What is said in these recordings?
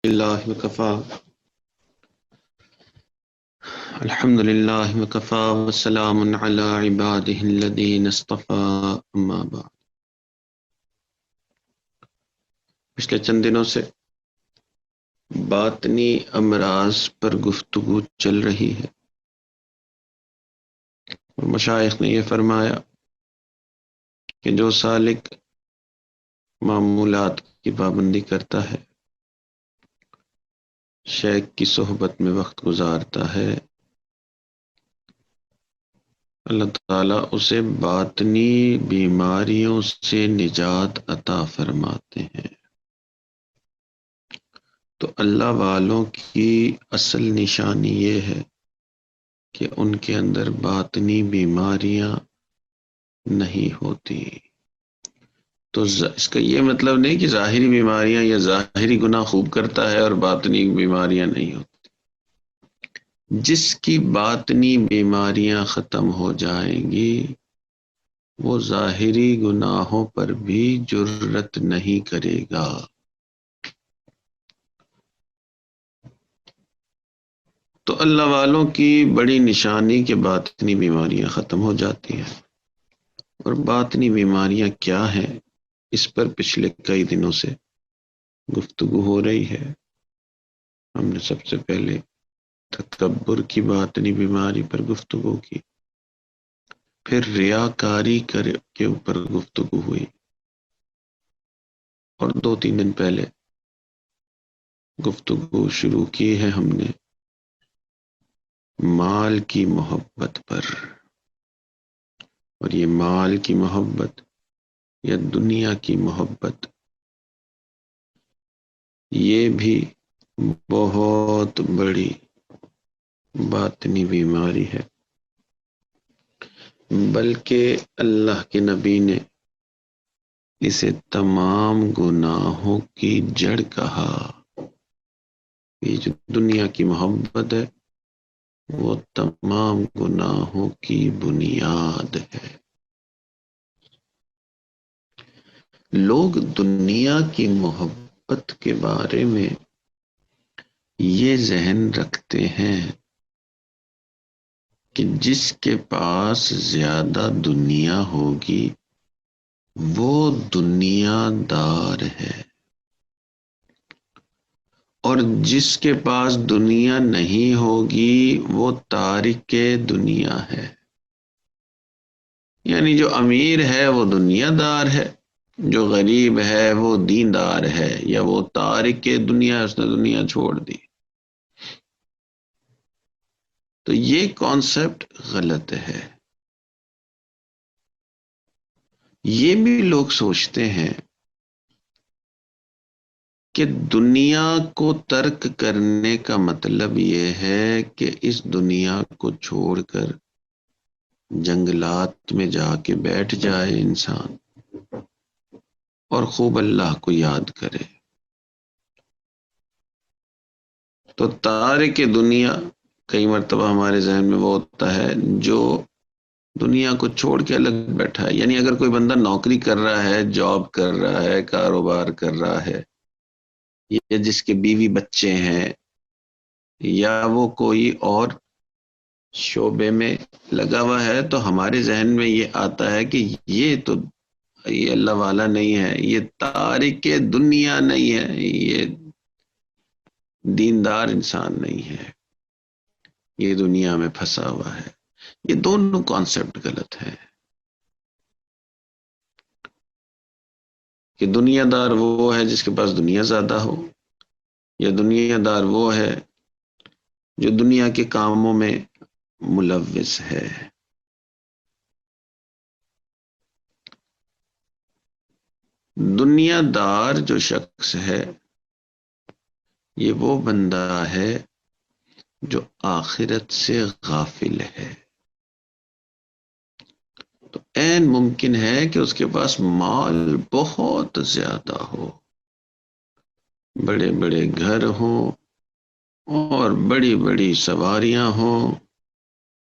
اللہ وکفا الحمد للہ وکفا وسلام علی عبادہ الذین اصطفى اما بعد۔ پچھلے چند دنوں سے باطنی امراض پر گفتگو چل رہی ہے اور مشائخ نے یہ فرمایا کہ جو سالک معمولات کی پابندی کرتا ہے، شیخ کی صحبت میں وقت گزارتا ہے، اللہ تعالیٰ اسے باطنی بیماریوں سے نجات عطا فرماتے ہیں۔ تو اللہ والوں کی اصل نشانی یہ ہے کہ ان کے اندر باطنی بیماریاں نہیں ہوتی۔ تو اس کا یہ مطلب نہیں کہ ظاہری بیماریاں یا ظاہری گناہ خوب کرتا ہے اور باطنی بیماریاں نہیں ہوتی۔ جس کی باطنی بیماریاں ختم ہو جائیں گی وہ ظاہری گناہوں پر بھی جرأت نہیں کرے گا۔ تو اللہ والوں کی بڑی نشانی کہ باطنی بیماریاں ختم ہو جاتی ہیں۔ اور باطنی بیماریاں کیا ہیں، اس پر پچھلے کئی دنوں سے گفتگو ہو رہی ہے۔ ہم نے سب سے پہلے تکبر کی باطنی بیماری پر گفتگو کی، پھر ریاکاری کے اوپر گفتگو ہوئی، اور 2-3 دن پہلے گفتگو شروع کی ہے ہم نے مال کی محبت پر۔ اور یہ مال کی محبت یا دنیا کی محبت یہ بھی بہت بڑی باطنی بیماری ہے، بلکہ اللہ کے نبی نے اسے تمام گناہوں کی جڑ کہا۔ یہ جو دنیا کی محبت ہے وہ تمام گناہوں کی بنیاد ہے۔ لوگ دنیا کی محبت کے بارے میں یہ ذہن رکھتے ہیں کہ جس کے پاس زیادہ دنیا ہوگی وہ دنیا دار ہے، اور جس کے پاس دنیا نہیں ہوگی وہ تارک دنیا ہے۔ یعنی جو امیر ہے وہ دنیا دار ہے، جو غریب ہے وہ دیندار ہے، یا وہ تارک دنیا، اس نے دنیا چھوڑ دی۔ تو یہ کانسیپٹ غلط ہے۔ یہ بھی لوگ سوچتے ہیں کہ دنیا کو ترک کرنے کا مطلب یہ ہے کہ اس دنیا کو چھوڑ کر جنگلات میں جا کے بیٹھ جائے انسان اور خوب اللہ کو یاد کرے۔ تو تارک دنیا کئی مرتبہ ہمارے ذہن میں وہ ہوتا ہے جو دنیا کو چھوڑ کے الگ بیٹھا ہے۔ یعنی اگر کوئی بندہ نوکری کر رہا ہے، جاب کر رہا ہے، کاروبار کر رہا ہے، یا جس کے بیوی بچے ہیں، یا وہ کوئی اور شعبے میں لگا ہوا ہے، تو ہمارے ذہن میں یہ آتا ہے کہ یہ اللہ والا نہیں ہے، یہ تارک دنیا نہیں ہے، یہ دیندار انسان نہیں ہے، یہ دنیا میں پھنسا ہوا ہے۔ یہ دونوں کانسیپٹ غلط ہے۔ کہ دنیا دار وہ ہے جس کے پاس دنیا زیادہ ہو، یا دنیا دار وہ ہے جو دنیا کے کاموں میں ملوث ہے۔ دنیا دار جو شخص ہے یہ وہ بندہ ہے جو آخرت سے غافل ہے۔ تو عین ممکن ہے کہ اس کے پاس مال بہت زیادہ ہو، بڑے بڑے گھر ہوں، اور بڑی بڑی سواریاں ہوں،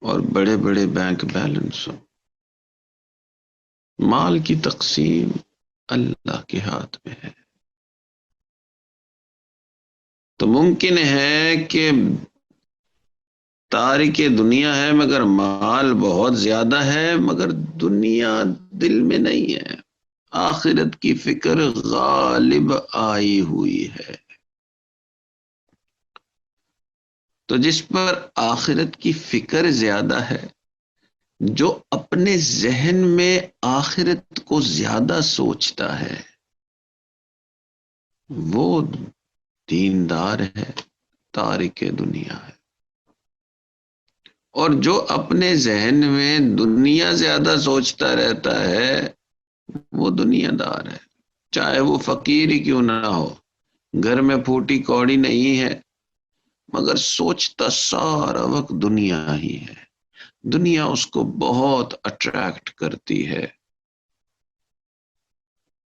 اور بڑے بڑے بینک بیلنس ہوں۔ مال کی تقسیم اللہ کے ہاتھ میں ہے۔ تو ممکن ہے کہ تارک دنیا ہے مگر مال بہت زیادہ ہے، مگر دنیا دل میں نہیں ہے، آخرت کی فکر غالب آئی ہوئی ہے۔ تو جس پر آخرت کی فکر زیادہ ہے، جو اپنے ذہن میں آخرت کو زیادہ سوچتا ہے، وہ دیندار ہے، تارک دنیا ہے۔ اور جو اپنے ذہن میں دنیا زیادہ سوچتا رہتا ہے، وہ دنیا دار ہے، چاہے وہ فقیر ہی کیوں نہ ہو، گھر میں پھوٹی کوڑی نہیں ہے، مگر سوچتا سارا وقت دنیا ہی ہے، دنیا اس کو بہت اٹریکٹ کرتی ہے،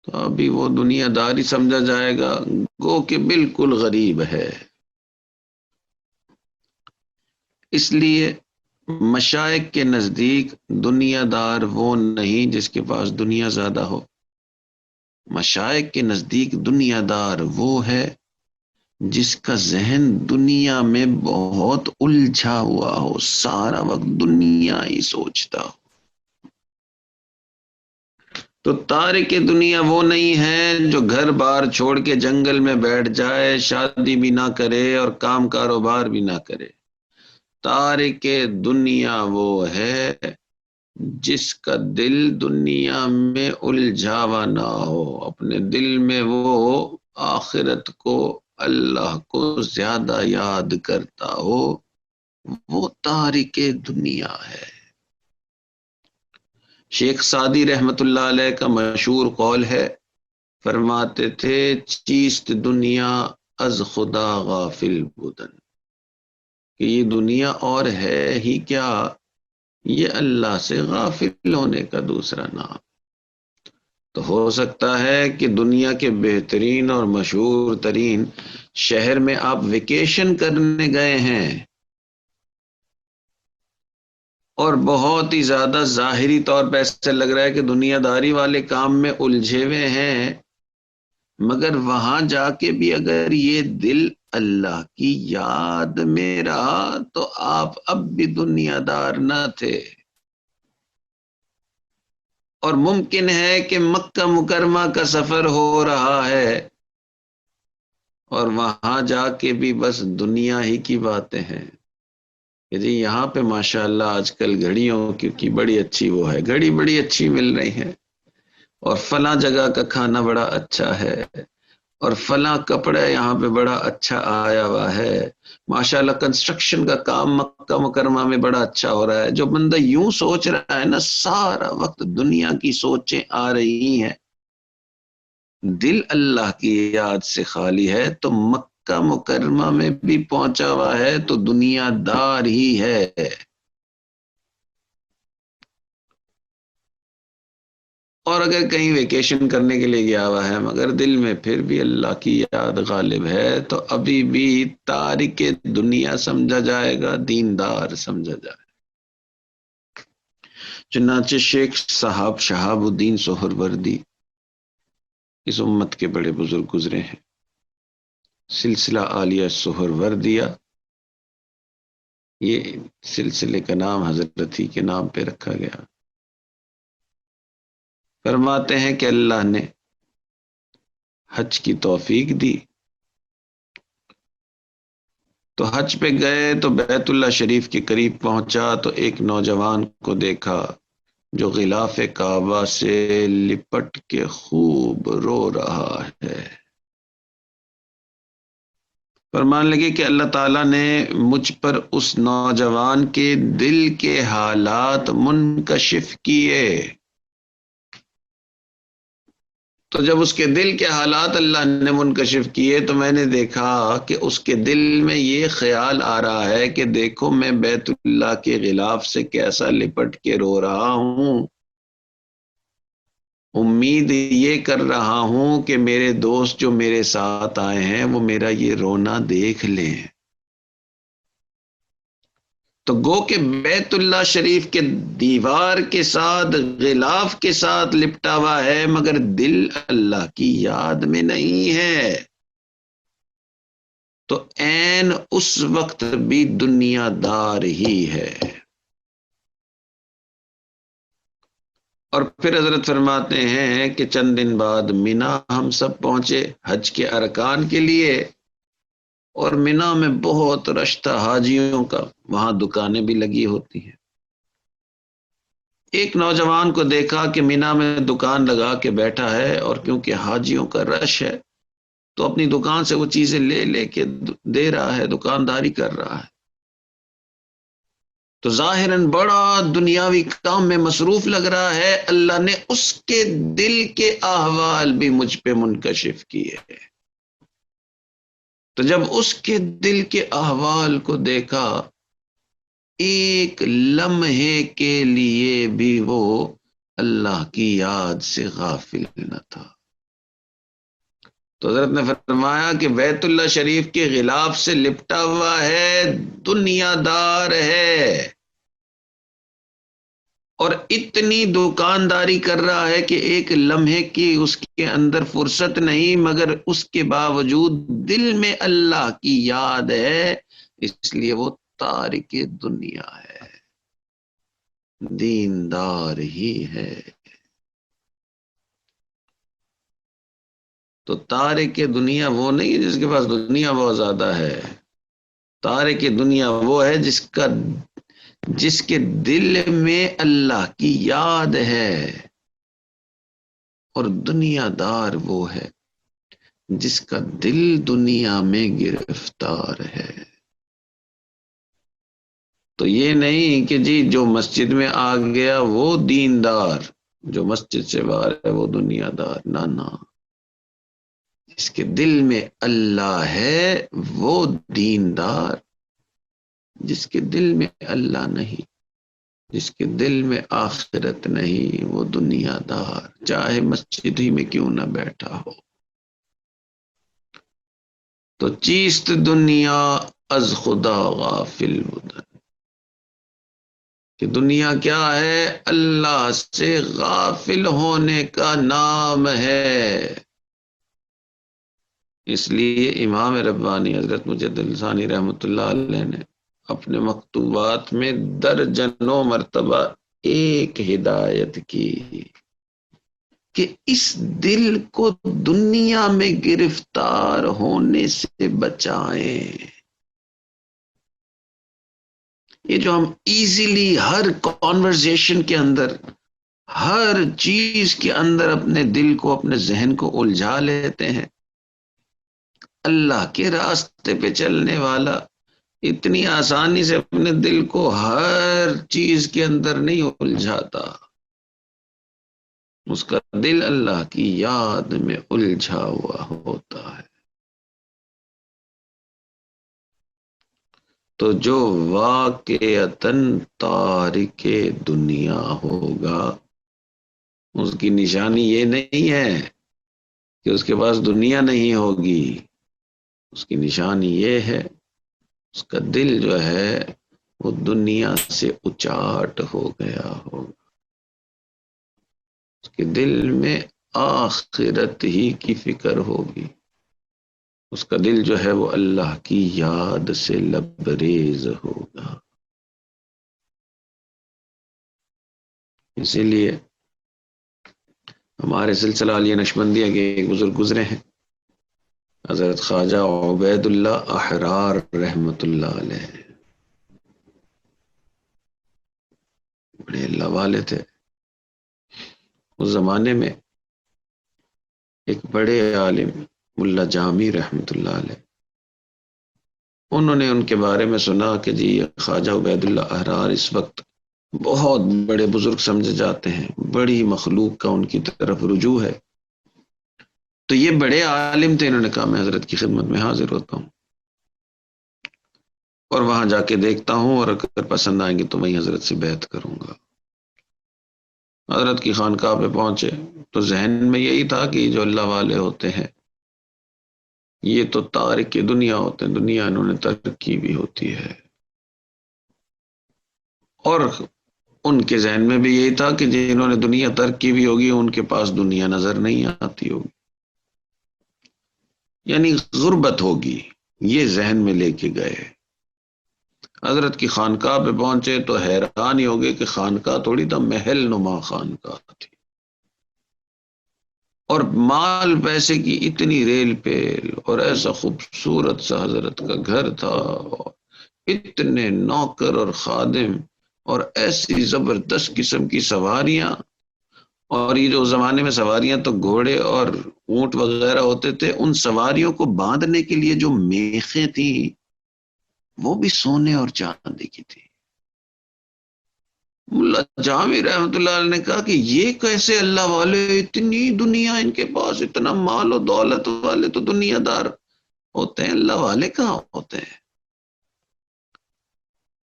تو ابھی وہ دنیا داری سمجھا جائے گا، گو کہ بالکل غریب ہے۔ اس لیے مشائخ کے نزدیک دنیا دار وہ نہیں جس کے پاس دنیا زیادہ ہو، مشائخ کے نزدیک دنیا دار وہ ہے جس کا ذہن دنیا میں بہت الجھا ہوا ہو، سارا وقت دنیا ہی سوچتا ہو۔ تو تارک دنیا وہ نہیں ہے جو گھر بار چھوڑ کے جنگل میں بیٹھ جائے، شادی بھی نہ کرے اور کام کاروبار بھی نہ کرے۔ تارک دنیا وہ ہے جس کا دل دنیا میں الجھا ہوا نہ ہو، اپنے دل میں وہ آخرت کو، اللہ کو زیادہ یاد کرتا ہو، وہ تارک دنیا ہے۔ شیخ سعدی رحمت اللہ علیہ کا مشہور قول ہے، فرماتے تھے چیست دنیا از خدا غافل بودن، کہ یہ دنیا اور ہے ہی کیا، یہ اللہ سے غافل ہونے کا دوسرا نام۔ تو ہو سکتا ہے کہ دنیا کے بہترین اور مشہور ترین شہر میں آپ ویکیشن کرنے گئے ہیں اور بہت ہی زیادہ ظاہری طور پہ ایسا لگ رہا ہے کہ دنیا داری والے کام میں الجھے ہوئے ہیں، مگر وہاں جا کے بھی اگر یہ دل اللہ کی یاد میں رہا تو آپ اب بھی دنیا دار نہ تھے۔ اور ممکن ہے کہ مکہ مکرمہ کا سفر ہو رہا ہے اور وہاں جا کے بھی بس دنیا ہی کی باتیں ہیں، کہ جی یہاں پہ ماشاءاللہ آج کل گھڑیوں کی بڑی اچھی وہ ہے، گھڑی بڑی اچھی مل رہی ہے، اور فلاں جگہ کا کھانا بڑا اچھا ہے، اور فلاں کپڑا یہاں پہ بڑا اچھا آیا ہوا ہے، ماشاءاللہ کنسٹرکشن کا کام مکہ مکرمہ میں بڑا اچھا ہو رہا ہے۔ جو بندہ یوں سوچ رہا ہے نا، سارا وقت دنیا کی سوچیں آ رہی ہیں، دل اللہ کی یاد سے خالی ہے، تو مکہ مکرمہ میں بھی پہنچا ہوا ہے تو دنیا دار ہی ہے۔ اور اگر کہیں ویکیشن کرنے کے لیے گیا ہوا ہے مگر دل میں پھر بھی اللہ کی یاد غالب ہے، تو ابھی بھی تارک دنیا سمجھا جائے گا، دیندار سمجھا جائے گا۔ چنانچہ شیخ صاحب شہاب الدین سہروردی اس امت کے بڑے بزرگ گزرے ہیں، سلسلہ عالیہ سہروردیہ، یہ سلسلے کا نام حضرت ہی کے نام پہ رکھا گیا۔ فرماتے ہیں کہ اللہ نے حج کی توفیق دی تو حج پہ گئے تو بیت اللہ شریف کے قریب پہنچا تو ایک نوجوان کو دیکھا جو غلاف کعبہ سے لپٹ کے خوب رو رہا ہے۔ فرمان لگے کہ اللہ تعالیٰ نے مجھ پر اس نوجوان کے دل کے حالات منکشف کیے۔ تو جب اس کے دل کے حالات اللہ نے منکشف کیے تو میں نے دیکھا کہ اس کے دل میں یہ خیال آ رہا ہے کہ دیکھو میں بیت اللہ کے غلاف سے کیسا لپٹ کے رو رہا ہوں، امید یہ کر رہا ہوں کہ میرے دوست جو میرے ساتھ آئے ہیں وہ میرا یہ رونا دیکھ لیں۔ تو گو کہ بیت اللہ شریف کے دیوار کے ساتھ، غلاف کے ساتھ لپٹا ہوا ہے، مگر دل اللہ کی یاد میں نہیں ہے۔ تو عین اس وقت بھی دنیا دار ہی ہے۔ اور پھر حضرت فرماتے ہیں کہ چند دن بعد مینا ہم سب پہنچے حج کے ارکان کے لیے، اور مینا میں بہت رش تھا حاجیوں کا، وہاں دکانیں بھی لگی ہوتی ہیں۔ ایک نوجوان کو دیکھا کہ مینا میں دکان لگا کے بیٹھا ہے، اور کیونکہ حاجیوں کا رش ہے تو اپنی دکان سے وہ چیزیں لے لے کے دے رہا ہے، دکانداری کر رہا ہے۔ تو ظاہراً بڑا دنیاوی کام میں مصروف لگ رہا ہے، اللہ نے اس کے دل کے احوال بھی مجھ پہ منکشف کیے۔ تو جب اس کے دل کے احوال کو دیکھا، ایک لمحے کے لیے بھی وہ اللہ کی یاد سے غافل نہ تھا۔ تو حضرت نے فرمایا کہ بیت اللہ شریف کے غلاف سے لپٹا ہوا ہے، دنیا دار ہے، اور اتنی دکانداری کر رہا ہے کہ ایک لمحے کی اس کے اندر فرصت نہیں، مگر اس کے باوجود دل میں اللہ کی یاد ہے، اس لیے وہ تارک دنیا ہے، دیندار ہی ہے۔ تو تارک دنیا وہ نہیں جس کے پاس دنیا بہت زیادہ ہے، تارک دنیا وہ ہے جس کے دل میں اللہ کی یاد ہے، اور دنیا دار وہ ہے جس کا دل دنیا میں گرفتار ہے۔ تو یہ نہیں کہ جی جو مسجد میں آ گیا وہ دیندار، جو مسجد سے باہر ہے وہ دنیا دار، نہ، جس کے دل میں اللہ ہے وہ دیندار، جس کے دل میں اللہ نہیں، جس کے دل میں آخرت نہیں، وہ دنیا دار، چاہے مسجد ہی میں کیوں نہ بیٹھا ہو۔ تو چیست دنیا از خدا غافل بدن، کہ دنیا کیا ہے؟ اللہ سے غافل ہونے کا نام ہے۔ اس لیے امام ربانی حضرت مجدد ثانی رحمۃ اللہ علیہ نے اپنے مکتوبات میں درجنوں مرتبہ ایک ہدایت کی کہ اس دل کو دنیا میں گرفتار ہونے سے بچائیں۔ یہ جو ہم ایزیلی ہر کانورزیشن کے اندر، ہر چیز کے اندر اپنے دل کو، اپنے ذہن کو الجھا لیتے ہیں، اللہ کے راستے پہ چلنے والا اتنی آسانی سے اپنے دل کو ہر چیز کے اندر نہیں الجھاتا، اس کا دل اللہ کی یاد میں الجھا ہوا ہوتا ہے۔ تو جو واقعتاً تارک دنیا ہوگا، اس کی نشانی یہ نہیں ہے کہ اس کے پاس دنیا نہیں ہوگی، اس کی نشانی یہ ہے اس کا دل جو ہے وہ دنیا سے اچاٹ ہو گیا ہوگا، اس کے دل میں آخرت ہی کی فکر ہوگی، اس کا دل جو ہے وہ اللہ کی یاد سے لبریز ہوگا۔ اسی لیے ہمارے سلسلہ علیہ نقشبندیہ کے ایک بزرگ گزرے ہیں، حضرت خواجہ عبید اللہ احرار رحمۃ اللہ علیہ، بڑے اللہ والے تھے۔ اس زمانے میں ایک بڑے عالم ملا جامی رحمۃ اللہ علیہ، انہوں نے ان کے بارے میں سنا کہ جی خواجہ عبید اللہ احرار اس وقت بہت بڑے بزرگ سمجھے جاتے ہیں، بڑی مخلوق کا ان کی طرف رجوع ہے، تو یہ بڑے عالم تھے۔ انہوں نے کہا میں حضرت کی خدمت میں حاضر ہوتا ہوں اور وہاں جا کے دیکھتا ہوں، اور اگر پسند آئیں گے تو میں حضرت سے بیعت کروں گا۔ حضرت کی خانقاہ پہ پہنچے تو ذہن میں یہی تھا کہ جو اللہ والے ہوتے ہیں یہ تو تارک دنیا ہوتے ہیں، دنیا انہوں نے ترک کی بھی ہوتی ہے، اور ان کے ذہن میں بھی یہی تھا کہ جنہوں نے دنیا ترک کی بھی ہوگی ان کے پاس دنیا نظر نہیں آتی ہوگی، یعنی غربت ہوگی، یہ ذہن میں لے کے گئے. حضرت کی خانقاہ پہ پہنچے تو حیران ہی ہو گئے کہ خانقاہ تھوڑی تھا، محل نما خانقاہ تھی، اور مال پیسے کی اتنی ریل پیل، اور ایسا خوبصورت سا حضرت کا گھر تھا، اتنے نوکر اور خادم، اور ایسی زبردست قسم کی سواریاں. اور یہ جو زمانے میں سواریاں تو گھوڑے اور اونٹ وغیرہ ہوتے تھے، ان سواریوں کو باندھنے کے لیے جو میخیں تھی وہ بھی سونے اور چاندی کی تھی. ملا جامی رحمت اللہ علیہ نے کہا کہ یہ کیسے اللہ والے، اتنی دنیا ان کے پاس، اتنا مال و دولت والے تو دنیا دار ہوتے ہیں، اللہ والے کہاں ہوتے ہیں؟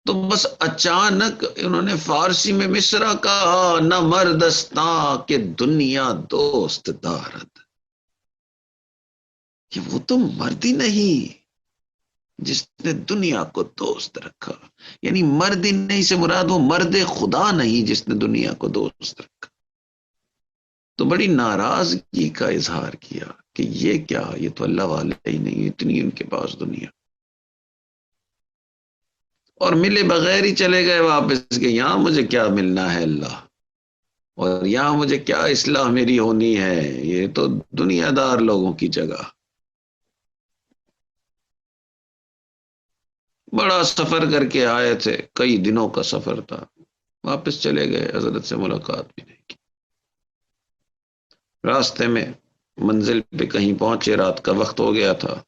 تو بس اچانک انہوں نے فارسی میں مصرع کہا، نہ مردستاں کہ دنیا دوست دارد. کہ وہ تو مرد ہی نہیں جس نے دنیا کو دوست رکھا. یعنی مرد ہی نہیں سے مراد وہ مرد خدا نہیں جس نے دنیا کو دوست رکھا. تو بڑی ناراضگی کا اظہار کیا کہ یہ کیا، یہ تو اللہ والے ہی نہیں، اتنی ان کے پاس دنیا. اور ملے بغیر ہی چلے گئے واپس کہ یہاں مجھے کیا ملنا ہے اللہ، اور یہاں مجھے کیا اصلاح میری ہونی ہے، یہ تو دنیا دار لوگوں کی جگہ. بڑا سفر کر کے آئے تھے، کئی دنوں کا سفر تھا، واپس چلے گئے، حضرت سے ملاقات بھی نہیں کی. راستے میں منزل پہ کہیں پہنچے، رات کا وقت ہو گیا تھا،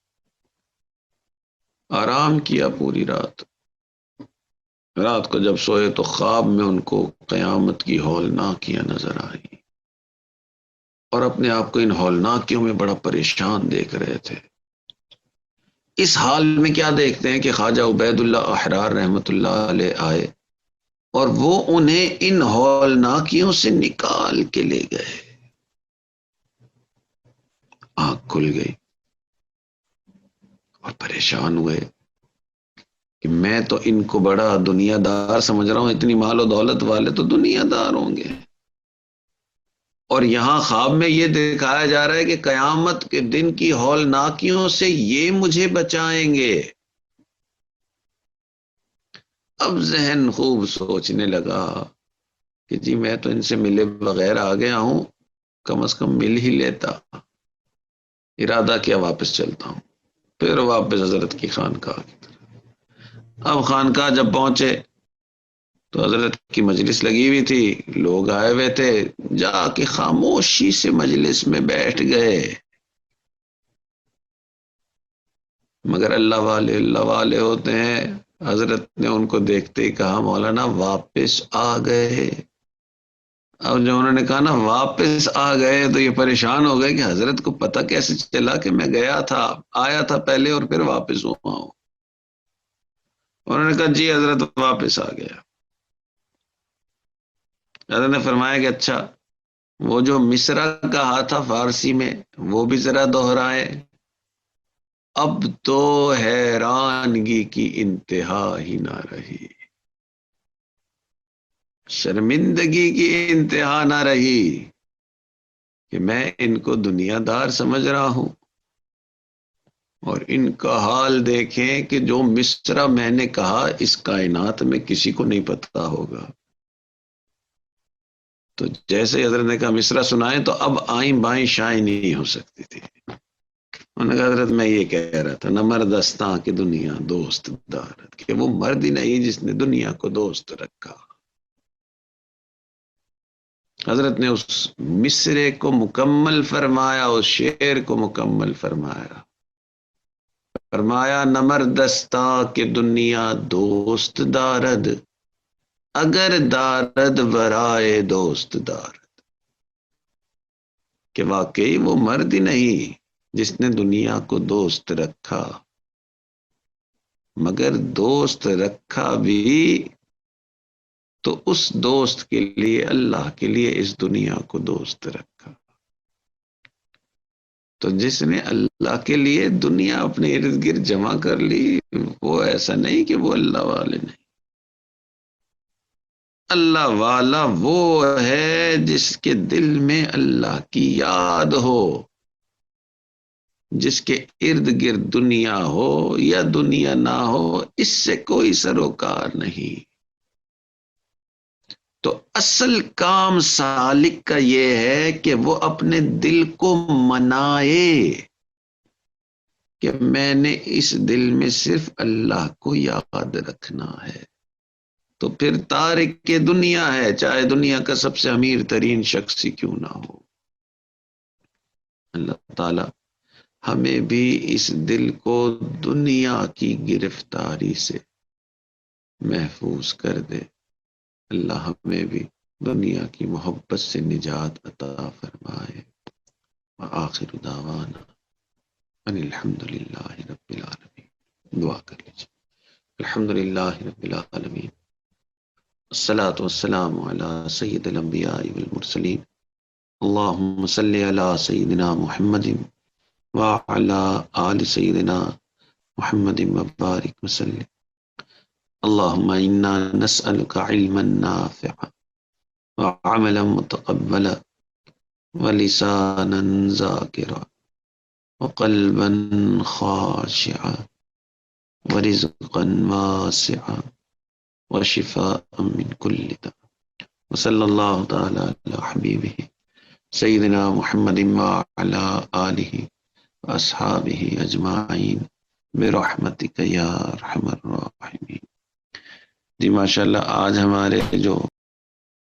آرام کیا پوری رات. رات کو جب سوئے تو خواب میں ان کو قیامت کی ہولناکیاں نظر آئی، اور اپنے آپ کو ان ہولناکیوں میں بڑا پریشان دیکھ رہے تھے. اس حال میں کیا دیکھتے ہیں کہ خواجہ عبید اللہ احرار رحمت اللہ علیہ آئے، اور وہ انہیں ان ہولناکیوں سے نکال کے لے گئے. آنکھ کھل گئی اور پریشان ہوئے کہ میں تو ان کو بڑا دنیا دار سمجھ رہا ہوں، اتنی مال و دولت والے تو دنیا دار ہوں گے، اور یہاں خواب میں یہ دکھایا جا رہا ہے کہ قیامت کے دن کی ہولناکیوں سے یہ مجھے بچائیں گے. اب ذہن خوب سوچنے لگا کہ جی میں تو ان سے ملے بغیر آ گیا ہوں، کم از کم مل ہی لیتا. ارادہ کیا واپس چلتا ہوں. پھر واپس حضرت کی خانقاہ کی طرف. اب خانقاہ جب پہنچے تو حضرت کی مجلس لگی ہوئی تھی، لوگ آئے ہوئے تھے، جا کے خاموشی سے مجلس میں بیٹھ گئے. مگر اللہ والے ہوتے ہیں. حضرت نے ان کو دیکھتے ہی کہا، مولانا واپس آ گئے. اب جب انہوں نے کہا نا واپس آ گئے تو یہ پریشان ہو گئے کہ حضرت کو پتہ کیسے چلا کہ میں گیا تھا، آیا تھا پہلے اور پھر واپس ہوا ہوں. انہوں نے کہا جی حضرت واپس آ گیا. حضرت نے فرمایا کہ اچھا وہ جو مصرع کہا تھا فارسی میں وہ بھی ذرا دہرائے. اب تو حیرانگی کی انتہا ہی نہ رہی، شرمندگی کی انتہا نہ رہی کہ میں ان کو دنیا دار سمجھ رہا ہوں، اور ان کا حال دیکھیں کہ جو مصرع میں نے کہا اس کائنات میں کسی کو نہیں پتا ہوگا. تو جیسے حضرت نے کہا مصرع سنائیں تو اب آئیں بائیں شائیں نہیں ہو سکتی تھی. انہوں نے کہا حضرت میں یہ کہہ رہا تھا، نہ مردستاں کی دنیا دوست دارت، کہ وہ مرد ہی نہیں جس نے دنیا کو دوست رکھا. حضرت نے اس مصرے کو مکمل فرمایا، اس شعر کو مکمل فرمایا. فرمایا نہ مردستاں کہ دنیا دوست دارد، اگر دارد برائے دوست دارد. کہ واقعی وہ مرد ہی نہیں جس نے دنیا کو دوست رکھا، مگر دوست رکھا بھی تو اس دوست کے لیے، اللہ کے لیے اس دنیا کو دوست رکھا. تو جس نے اللہ کے لیے دنیا اپنے ارد گرد جمع کر لی، وہ ایسا نہیں کہ وہ اللہ والے نہیں. اللہ والا وہ ہے جس کے دل میں اللہ کی یاد ہو، جس کے ارد گرد دنیا ہو یا دنیا نہ ہو، اس سے کوئی سروکار نہیں۔ تو اصل کام سالک کا یہ ہے کہ وہ اپنے دل کو منائے کہ میں نے اس دل میں صرف اللہ کو یاد رکھنا ہے۔ تو پھر تارک کے دنیا ہے، چاہے دنیا کا سب سے امیر ترین شخص ہی کیوں نہ ہو۔ اللہ تعالی ہمیں بھی اس دل کو دنیا کی گرفتاری سے محفوظ کر دے۔ اللہ ہمیں بھی دنیا کی محبت سے نجات عطا فرمائے۔ وآخر دعوانا ان الحمدللہ رب العالمین۔ دعا کر لیجیے۔ الحمدللہ رب العالمین، الصلاۃ والسلام علی سید الانبیاء والمرسلین، اللہم صلی علی سیدنا محمد وعلی آل سیدنا محمد وبارک وسلم۔ اللہم انا نسألک علما نافعا وعملا متقبلا ولسانا ذاکرا وقلبا خاشعا ورزقا واسعا وشفاء من كل داء، وصلی اللہ تعالی علی حبیبہ سیدنا محمد وعلی آلہ واصحابہ اجمعین برحمتک یا ارحم الراحمین۔ جی ماشاءاللہ، آج ہمارے جو